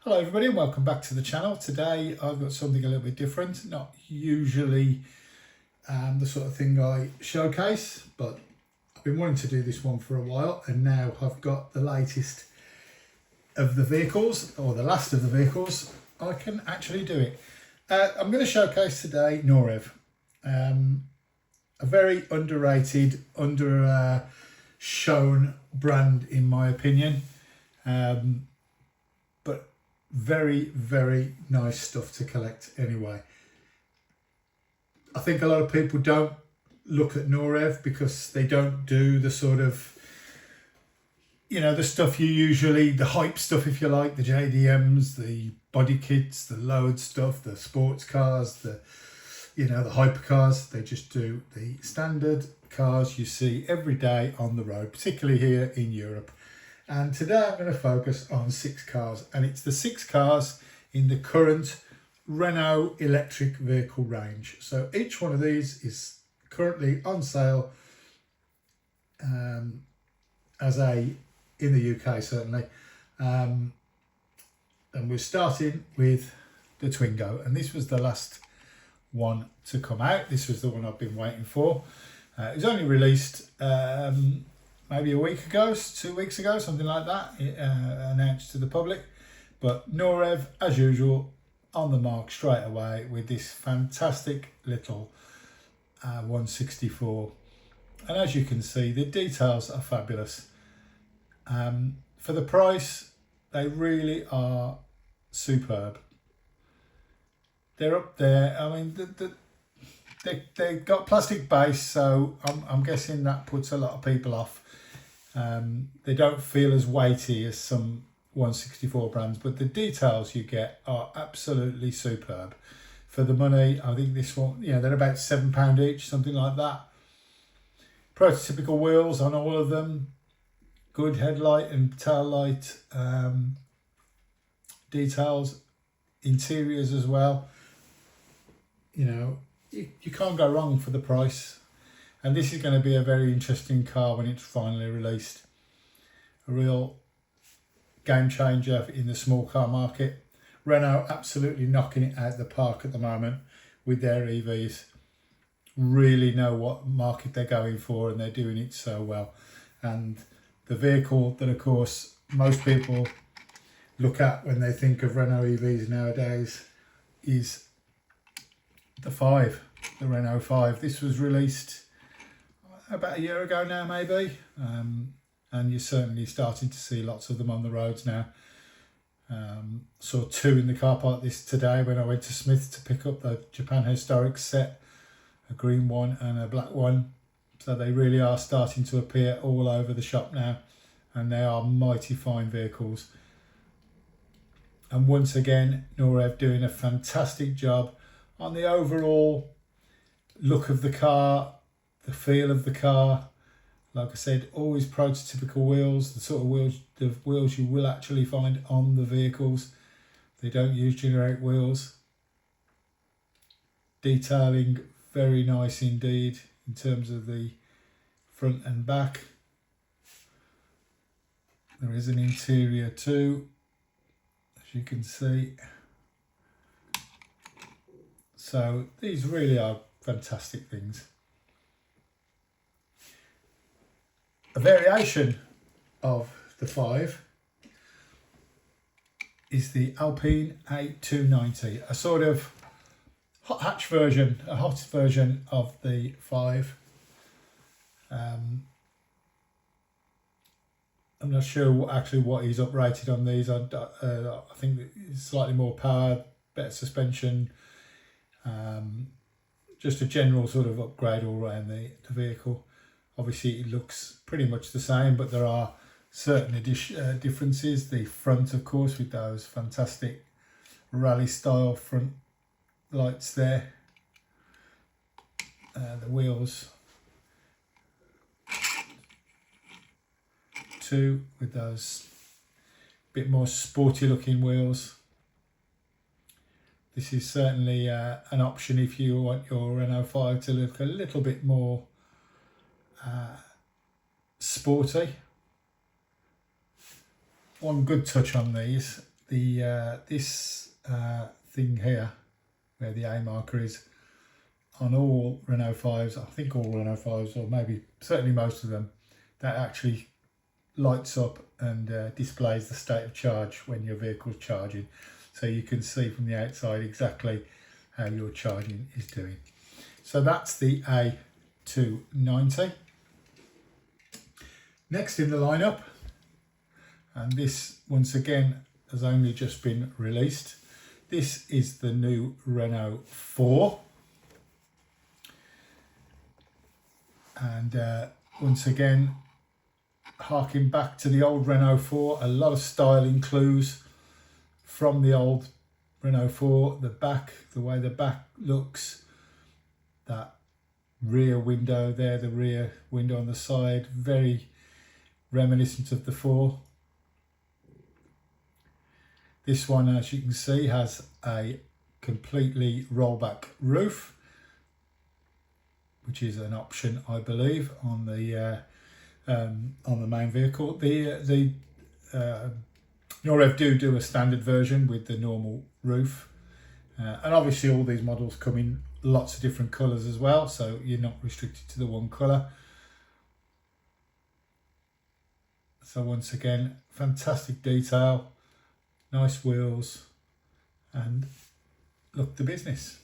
Hello everybody and welcome back to the channel. Today I've got something a little bit different, not usually the sort of thing I showcase, but I've been wanting to do this one for a while and now I've got the latest of the vehicles, or the last of the vehicles. I can actually do it. I'm going to showcase today Norev, a very underrated, shown brand in my opinion. But very nice stuff to collect anyway. I think a lot of people don't look at Norev because they don't do the sort of, you know, the stuff you usually, the hype stuff if you like, the JDMs, the body kits, the load stuff, the sports cars, the, you know, the hypercars. They just do the standard cars you see every day on the road, particularly here in Europe. And today I'm going to focus on 6 cars, and it's the 6 cars in the current Renault electric vehicle range. So each one of these is currently on sale in the UK certainly. And we're starting with the Twingo, and this was the last one to come out. This was the one I've been waiting for. It was only released maybe a week ago, 2 weeks ago, something like that, announced to the public. But Norev, as usual, on the mark straight away with this fantastic little 164. And as you can see, the details are fabulous. For the price, they really are superb. They're up there. I mean, they've got plastic base, so I'm guessing that puts a lot of people off. They don't feel as weighty as some 164 brands, but the details you get are absolutely superb. For the money, I think this one, you know, they're about £7 each, something like that. Prototypical wheels on all of them. Good headlight and tail light details. Interiors as well. You know, you can't go wrong for the price. And this is going to be a very interesting car when it's finally released. A real game changer in the small car market. Renault absolutely knocking it out of the park at the moment with their EVs. Really know what market they're going for, and they're doing it so well. And the vehicle that, of course, most people look at when they think of Renault EVs nowadays is the 5, the Renault 5. This was released about a year ago now, maybe, and you're certainly starting to see lots of them on the roads now. Saw 2 in the car park today when I went to Smith to pick up the Japan Historic set, a green one and a black one. So they really are starting to appear all over the shop now, and they are mighty fine vehicles. And once again, Norev doing a fantastic job on the overall look of the car, the feel of the car. Like I said, always prototypical wheels, the sort of wheels you will actually find on the vehicles. They don't use generic wheels. Detailing very nice indeed in terms of the front and back. There is an interior too, as you can see. So these really are fantastic things. A variation of the 5 is the Alpine A290, a sort of hot hatch version, a hot version of the 5. I'm not sure what he's uprated on these. I think it's slightly more power, better suspension, just a general sort of upgrade all around the vehicle. Obviously, it looks pretty much the same, but there are certain differences. The front, of course, with those fantastic rally-style front lights there. The wheels, too, with those bit more sporty-looking wheels. This is certainly an option if you want your Renault 5 to look a little bit more sporty. One good touch on these, the this thing here, where the A marker is, on all Renault 5s, I think all Renault 5s, or maybe certainly most of them, that actually lights up and displays the state of charge when your vehicle's charging. So you can see from the outside exactly how your charging is doing. So that's the A290. Next in the lineup, and this once again has only just been released, this is the new Renault 4. And once again, harking back to the old Renault 4, a lot of styling clues from the old Renault 4. The back, the way the back looks, that rear window there, the rear window on the side, very reminiscent of the 4. This one, as you can see, has a completely rollback roof, which is an option, I believe, on the main vehicle. The Norev do a standard version with the normal roof, and obviously all these models come in lots of different colours as well, so you're not restricted to the one colour. So once again, fantastic detail, nice wheels, and look the business.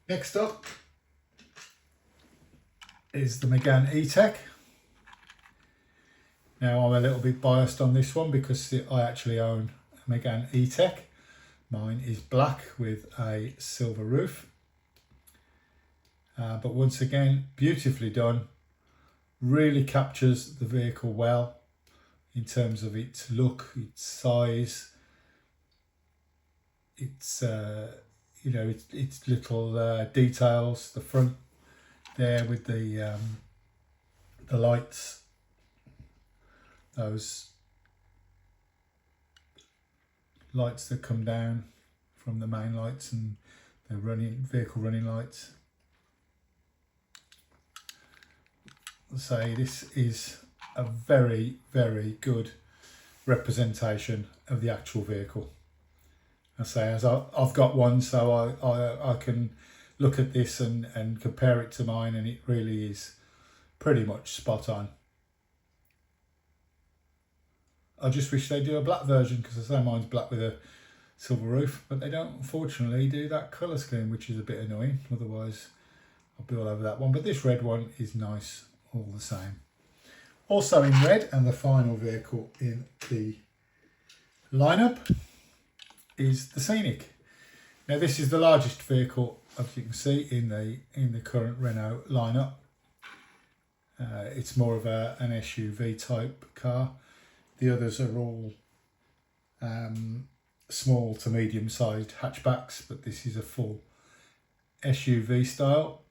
Next up is the Megane E-Tech. Now, I'm a little bit biased on this one because I actually own a Megane E-Tech. Mine is black with a silver roof. But once again, beautifully done. Really captures the vehicle well in terms of its look, its size, its its little details. The front there with the lights, those lights that come down from the main lights and the vehicle running lights. I'll say this is a very, very good representation of the actual vehicle. I say, as I've got one, so I can look at this and compare it to mine, and it really is pretty much spot on. I just wish they do a black version, because I say mine's black with a silver roof, but they don't unfortunately do that colour scheme, which is a bit annoying. Otherwise I'll be all over that one, but this red one is nice all the same. Also in red, and the final vehicle in the lineup, is the Scenic. Now this is the largest vehicle, as you can see, in the current Renault lineup. It's more of an SUV type car. The others are all small to medium sized hatchbacks, but this is a full SUV style.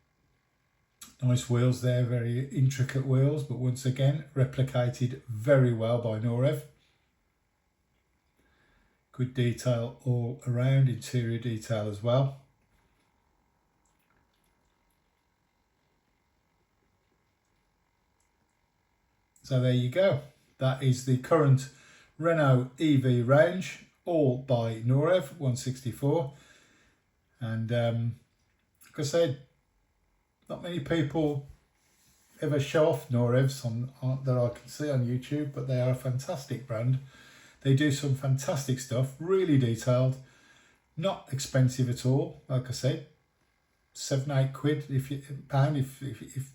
Nice wheels there, very intricate wheels, but once again replicated very well by Norev. Good detail all around, interior detail as well. So there you go. That is the current Renault EV range, all by Norev 164. And like I said, not many people ever show off Norevs that I can see on YouTube, but they are a fantastic brand. They do some fantastic stuff, really detailed, not expensive at all. Like I said, £7-8 if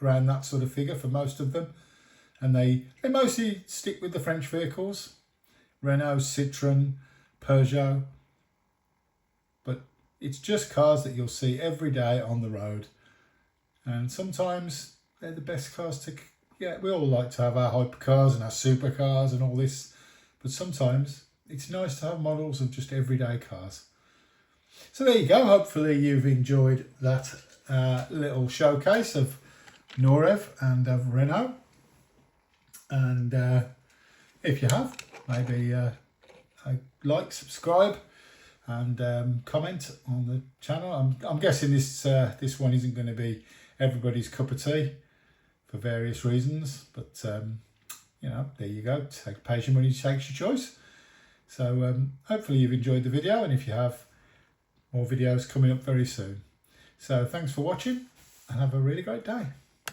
around that sort of figure for most of them. And they mostly stick with the French vehicles, Renault, Citroën, Peugeot. But it's just cars that you'll see every day on the road. And sometimes they're the best cars to, we all like to have our hypercars and our supercars and all this. But sometimes it's nice to have models of just everyday cars. So there you go. Hopefully you've enjoyed that little showcase of Norev and of Renault. And if you have, maybe like, subscribe, and comment on the channel. I'm guessing this one isn't going to be everybody's cup of tea for various reasons, but you know, there you go. Take patient money, takes your choice. So hopefully you've enjoyed the video, and if you have, more videos coming up very soon. So thanks for watching and have a really great day.